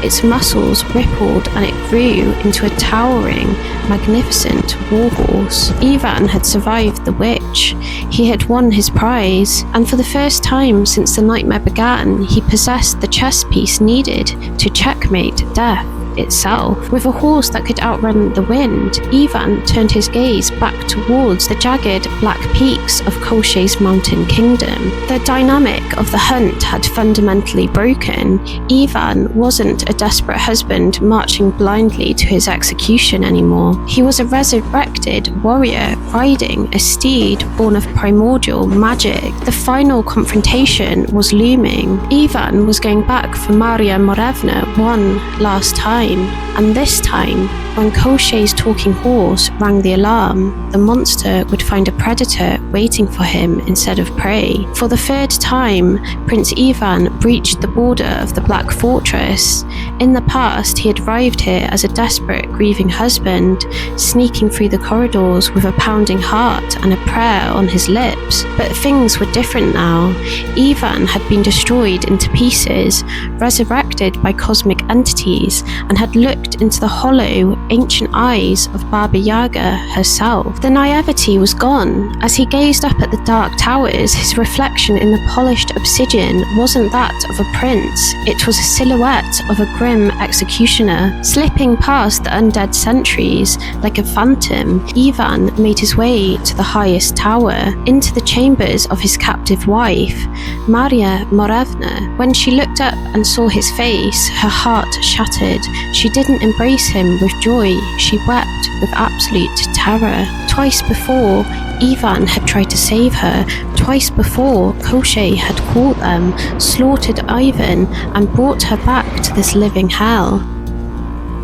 Its muscles rippled and it grew into a towering, magnificent warhorse. Ivan had survived the witch. He had won his prize, and for the first time since the nightmare began, he possessed the chess piece needed to checkmate death itself. With a horse that could outrun the wind, Ivan turned his gaze back towards the jagged black peaks of Koschei's mountain kingdom. The dynamic of the hunt had fundamentally broken. Ivan wasn't a desperate husband marching blindly to his execution anymore. He was a resurrected warrior riding a steed born of primordial magic. The final confrontation was looming. Ivan was going back for Maria Morevna one last time. And this time, when Koschei's talking horse rang the alarm, the monster would find a predator waiting for him instead of prey. For the third time, Prince Ivan breached the border of the Black Fortress. In the past, he had arrived here as a desperate, grieving husband, sneaking through the corridors with a pounding heart and a prayer on his lips. But things were different now. Ivan had been destroyed into pieces, resurrected by cosmic entities, and had looked into the hollow, ancient eyes of Baba Yaga herself. The naivety was gone. As he gazed up at the dark towers, his reflection in the polished obsidian wasn't that of a prince. It was a silhouette of a grim executioner. Slipping past the undead sentries like a phantom, Ivan made his way to the highest tower, into the chambers of his captive wife, Maria Morevna. When she looked up and saw his face, her heart shattered. She didn't embrace him with joy, she wept with absolute terror. Twice before, Ivan had tried to save her. Twice before, Koschei had caught them, slaughtered Ivan, and brought her back to this living hell.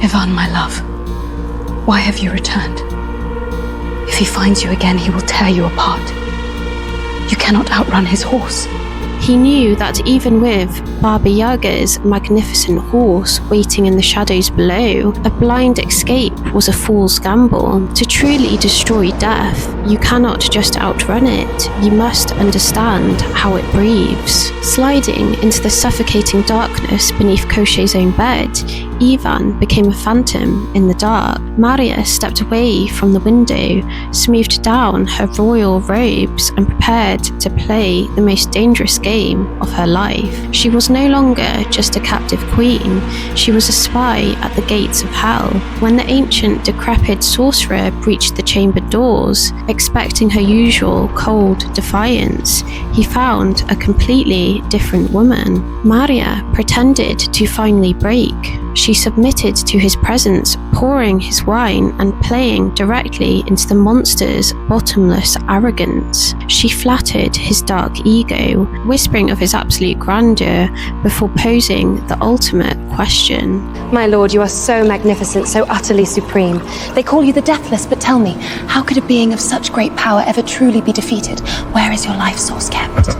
Ivan, my love, why have you returned? If he finds you again, he will tear you apart. You cannot outrun his horse. He knew that even with Baba Yaga's magnificent horse waiting in the shadows below, a blind escape was a fool's gamble. To truly destroy death, you cannot just outrun it, you must understand how it breathes. Sliding into the suffocating darkness beneath Koschei's own bed, Ivan became a phantom in the dark. Maria stepped away from the window, smoothed down her royal robes, and prepared to play the most dangerous game of her life. She was no longer just a captive queen, she was a spy at the gates of hell. When the ancient, decrepit sorcerer breached the chamber doors, expecting her usual cold defiance, he found a completely different woman. Maria pretended to finally break. She submitted to his presence, pouring his wine and playing directly into the monster's bottomless arrogance. She flattered his dark ego, whispering of his absolute grandeur before posing the ultimate question. My lord, you are so magnificent, so utterly supreme. They call you the Deathless, but tell me, how could a being of such great power ever truly be defeated? Where is your life source kept?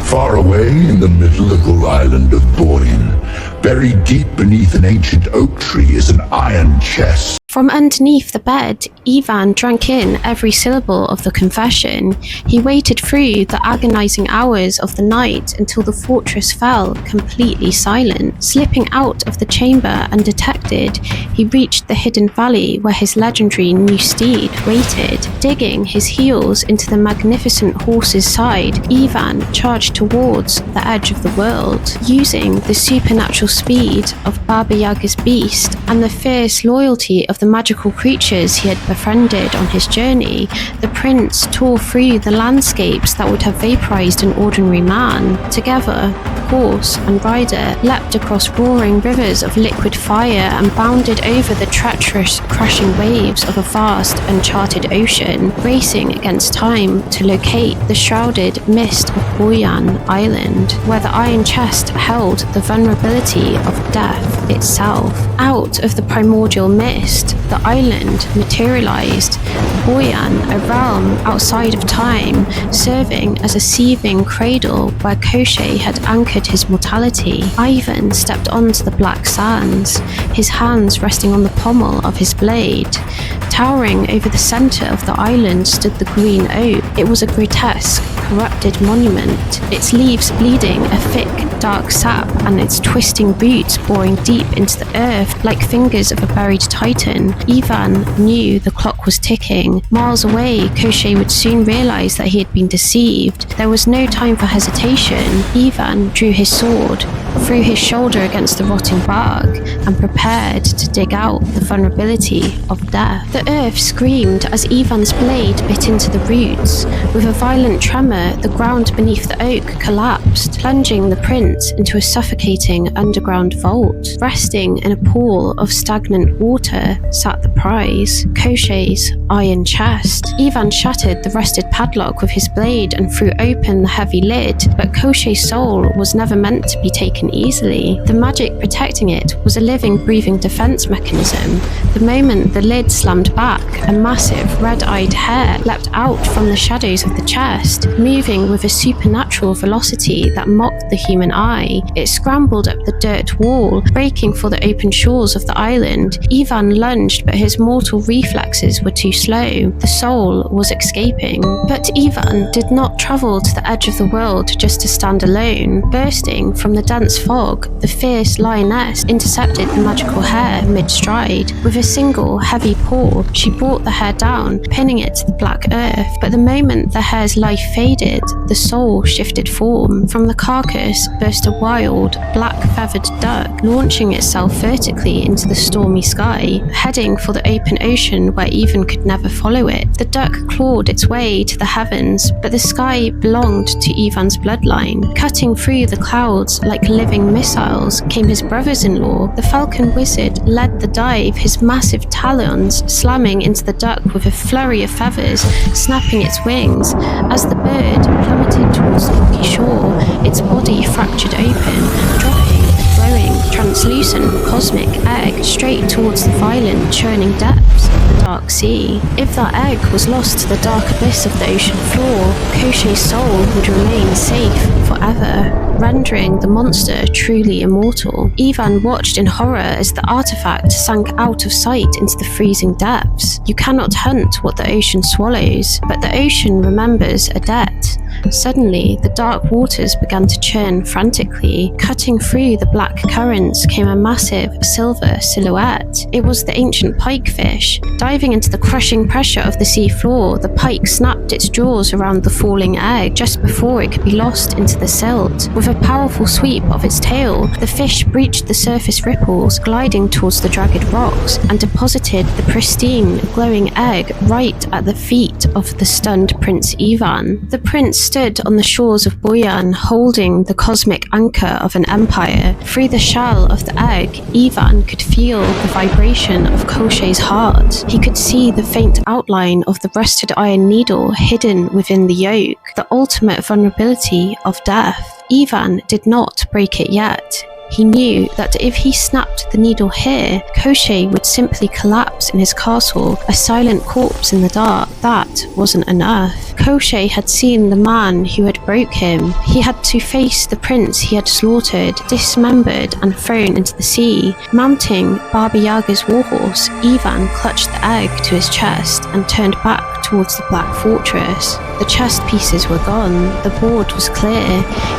Far away in the mythological island of Buyan, buried deep beneath an ancient oak tree is an iron chest. From underneath the bed, Ivan drank in every syllable of the confession. He waited through the agonizing hours of the night until the fortress fell completely silent. Slipping out of the chamber undetected, he reached the hidden valley where his legendary new steed waited. Digging his heels into the magnificent horse's side, Ivan charged towards the edge of the world. Using the supernatural speed of Baba Yaga's beast and the fierce loyalty of the the magical creatures he had befriended on his journey, the prince tore through the landscapes that would have vaporized an ordinary man. Together, horse and rider leapt across roaring rivers of liquid fire and bounded over the treacherous, crashing waves of a vast, uncharted ocean, racing against time to locate the shrouded mist of Buyan Island, where the iron chest held the vulnerability of death itself. Out of the primordial mist, the island materialized, Buyan, a realm outside of time, serving as a seething cradle where Koschei had anchored his mortality. Ivan stepped onto the black sands, his hands resting on the pommel of his blade. Towering over the center of the island stood the green oak. It was a grotesque, corrupted monument, its leaves bleeding a thick, dark sap and its twisting roots boring deep into the earth like fingers of a buried titan. Ivan knew the clock was ticking. Miles away, Koschei would soon realize that he had been deceived. There was no time for hesitation. Ivan drew his sword, threw his shoulder against the rotting bark, and prepared to dig out the vulnerability of death. The earth screamed as Ivan's blade bit into the roots. With a violent tremor, the ground beneath the oak collapsed, plunging the prince into a suffocating underground vault. Resting in a pool of stagnant water sat the prize, Koschei's iron chest. Ivan shattered the rusted padlock with his blade and threw open the heavy lid, but Koschei's soul was never meant to be taken easily. The magic protecting it was a living, breathing defense mechanism. The moment the lid slammed back, a massive, red-eyed hare leapt out from the shadows of the chest, moving with a supernatural velocity that mocked the human eye. It scrambled up the dirt wall, breaking for the open shores of the island. Ivan lunged, but his mortal reflexes were too slow. The soul was escaping. But Ivan did not travel to the edge of the world just to stand alone. Bursting from the dense fog, the fierce lioness intercepted the magical hare mid-stride. With a single, heavy paw, she brought the hare down, pinning it to the black earth. But the moment the hare's life faded, the soul shifted form. From the carcass burst a wild, black-feathered duck, launching itself vertically into the stormy sky, heading for the open ocean where Ivan could never follow it. The duck clawed its way to the heavens, but the sky belonged to Ivan's bloodline. Cutting through the clouds like living missiles came his brothers-in-law. The falcon wizard led the dive, his massive talons slamming into the duck with a flurry of feathers, snapping its wings. As the bird plummeted towards the rocky shore, its body fractured open, dropping a glowing, translucent cosmic egg straight towards the violent, churning depths of the dark sea. If that egg was lost to the dark abyss of the ocean floor, Koschei's soul would remain safe forever, rendering the monster truly immortal. Ivan watched in horror as the artifact sank out of sight into the freezing depths. You cannot hunt what the ocean swallows, but the ocean remembers a debt. Suddenly, the dark waters began to churn frantically. Cutting through the black currents came a massive silver silhouette. It was the ancient pikefish. Diving into the crushing pressure of the sea floor, the pike snapped its jaws around the falling egg just before it could be lost into the silt. With a powerful sweep of its tail, the fish breached the surface ripples, gliding towards the jagged rocks, and deposited the pristine, glowing egg right at the feet of the stunned Prince Ivan. The prince stood on the shores of Buyan, holding the cosmic anchor of an empire. Through the shell of the egg, Ivan could feel the vibration of Koschei's heart. He could see the faint outline of the rusted iron needle hidden within the yolk, the ultimate vulnerability of death. Ivan did not break it yet. He knew that if he snapped the needle here, Koschei would simply collapse in his castle, a silent corpse in the dark. That wasn't enough. Koschei had seen the man who had broke him. He had to face the prince he had slaughtered, dismembered and thrown into the sea. Mounting Baba Yaga's warhorse, Ivan clutched the egg to his chest and turned back towards the black fortress. The chest pieces were gone. The board was clear.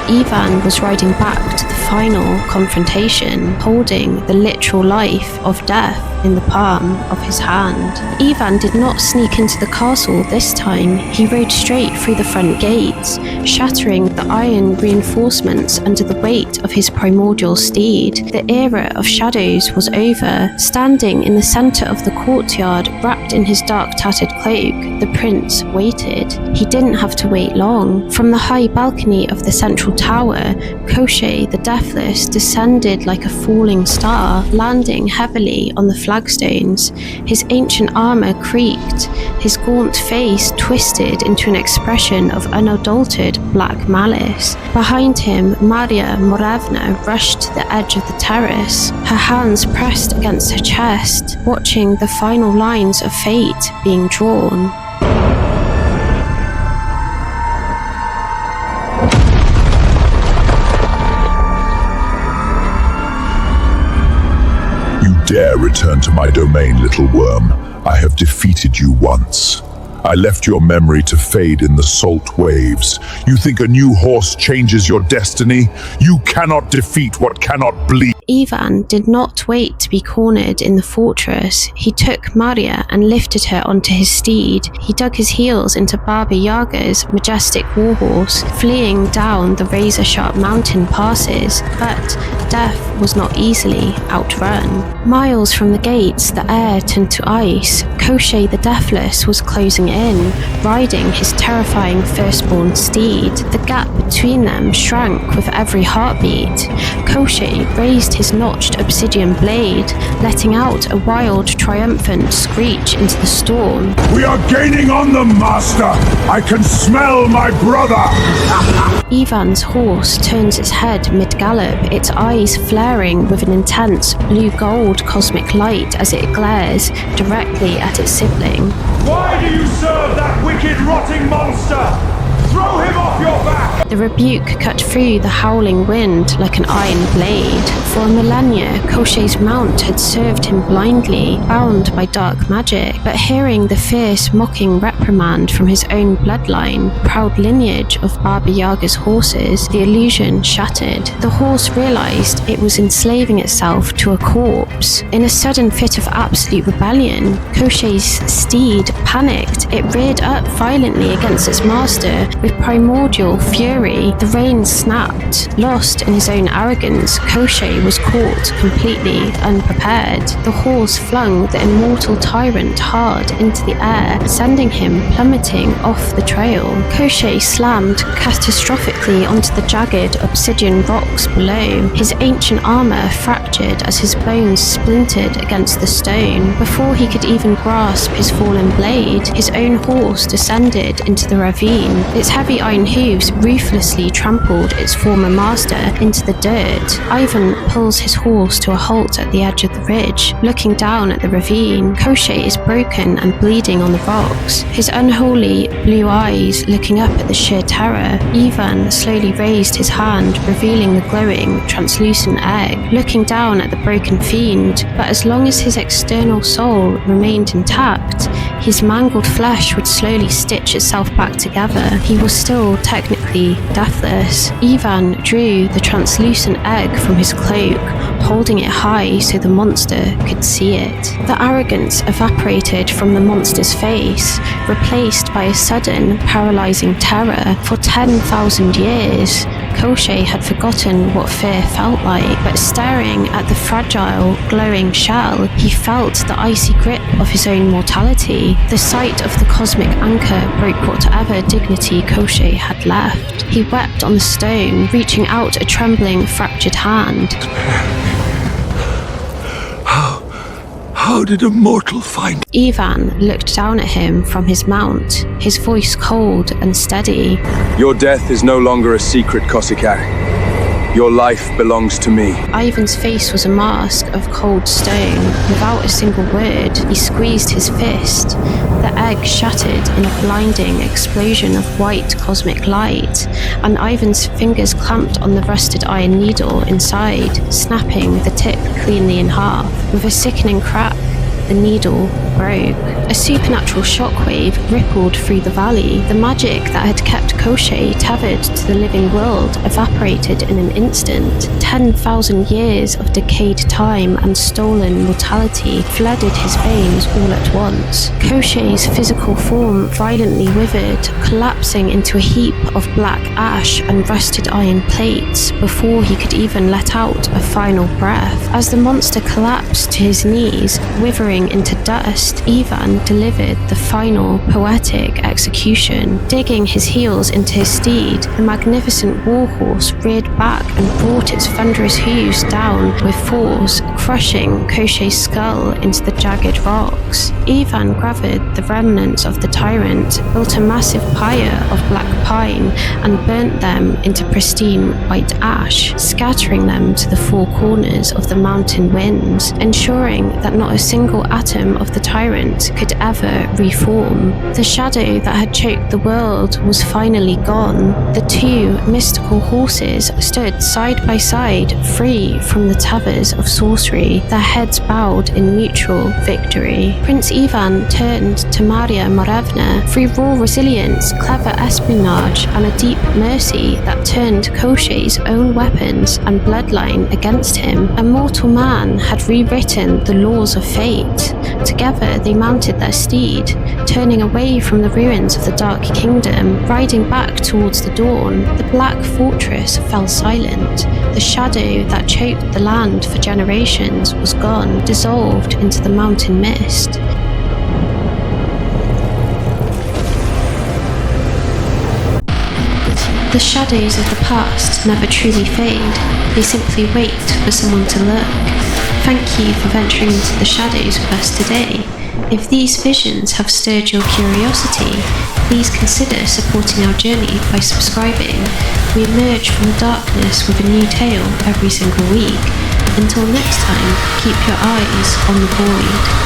Ivan was riding back to the final confrontation, holding the literal life of death in the palm of his hand. Ivan did not sneak into the castle this time. He rode straight through the front gates, shattering the iron reinforcements under the weight of his primordial steed. The era of shadows was over. Standing in the center of the courtyard, wrapped in his dark tattered cloak, the prince waited. He didn't have to wait long. From the high balcony of the central tower, Koschei the Deathless descended like a falling star, landing heavily on the flagstones. His ancient armor creaked, his gaunt face twisted into an expression of unadulterated black malice. Behind him, Maria Moravna rushed to the edge of the terrace, her hands pressed against her chest, watching the final lines of fate being drawn. You dare return to my domain, little worm. I have defeated you once. I left your memory to fade in the salt waves. You think a new horse changes your destiny? You cannot defeat what cannot bleed. Ivan did not wait to be cornered in the fortress. He took Maria and lifted her onto his steed. He dug his heels into Baba Yaga's majestic warhorse, fleeing down the razor-sharp mountain passes, but death was not easily outrun. Miles from the gates, the air turned to ice. Koschei the Deathless was closing in, riding his terrifying firstborn steed. The gap between them shrank with every heartbeat. Koschei raised his notched obsidian blade, letting out a wild, triumphant screech into the storm. We are gaining on them, master! I can smell my brother! Ivan's horse turns its head mid-gallop, its eyes flaring with an intense blue-gold cosmic light as it glares directly at its sibling. Why do you serve that wicked, rotting monster? Throw him off your back! The rebuke cut through the howling wind like an iron blade. For millennia, Koschei's mount had served him blindly, bound by dark magic. But hearing the fierce, mocking reprimand from his own bloodline, proud lineage of Baba Yaga's horses, the illusion shattered. The horse realized it was enslaving itself to a corpse. In a sudden fit of absolute rebellion, Koschei's steed panicked. It reared up violently against its master with primordial fury. The reins snapped. Lost in his own arrogance, Koschei was caught completely unprepared. The horse flung the immortal tyrant hard into the air, sending him plummeting off the trail. Koschei slammed catastrophically onto the jagged obsidian rocks below. His ancient armor fractured as his bones splintered against the stone. Before he could even grasp his fallen blade, his own horse descended into the ravine. Its heavy iron hooves ruthlessly trampled its former master into the dirt. Ivan pulls his horse to a halt at the edge of the ridge, looking down at the ravine. Koschei is broken and bleeding on the rocks, his unholy blue eyes looking up at the sheer terror. Ivan slowly raised his hand, revealing the glowing, translucent egg, looking down at the broken fiend. But as long as his external soul remained intact, his mangled flesh would slowly stitch itself back together. He was still technically deathless. Ivan drew the translucent egg from his cloak, holding it high so the monster could see it. The arrogance evaporated from the monster's face, replaced by a sudden, paralyzing terror. For 10,000 years, Koschei had forgotten what fear felt like, but staring at the fragile, glowing shell, he felt the icy grip of his own mortality. The sight of the cosmic anchor broke whatever dignity Koschei had left. He wept on the stone, reaching out a trembling, fractured hand. How did a mortal find? Ivan looked down at him from his mount, his voice cold and steady. Your death is no longer a secret, Koschei. Your life belongs to me. Ivan's face was a mask of cold stone. Without a single word, he squeezed his fist. The egg shattered in a blinding explosion of white cosmic light, and Ivan's fingers clamped on the rusted iron needle inside, snapping the tip cleanly in half. With a sickening crack, the needle broke. A supernatural shockwave rippled through the valley. The magic that had kept Koschei tethered to the living world evaporated in an instant. 10,000 years of decayed time and stolen mortality flooded his veins all at once. Koschei's physical form violently withered, collapsing into a heap of black ash and rusted iron plates before he could even let out a final breath. As the monster collapsed to his knees, withering into dust, Ivan delivered the final poetic execution. Digging his heels into his steed, the magnificent warhorse reared back and brought its thunderous hooves down with force, crushing Koschei's skull into the jagged rocks. Ivan gathered the remnants of the tyrant, built a massive pyre of black pine, and burnt them into pristine white ash, scattering them to the four corners of the mountain winds, ensuring that not a single atom of the tyrant could ever reform. The shadow that had choked the world was finally gone. The two mystical horses stood side by side, free from the tethers of sorcery, their heads bowed in mutual victory. Prince Ivan turned to Maria Morevna. Through raw resilience, clever espionage, and a deep mercy that turned Koschei's own weapons and bloodline against him, a mortal man had rewritten the laws of fate. Together they mounted their steed, turning away from the ruins of the Dark Kingdom, riding back towards the dawn. The black fortress fell silent. The shadow that choked the land for generations was gone, dissolved into the mountain mist. The shadows of the past never truly fade, they simply wait for someone to look. Thank you for venturing into the shadows with us today. If these visions have stirred your curiosity, please consider supporting our journey by subscribing. We emerge from the darkness with a new tale every single week. Until next time, keep your eyes on the void.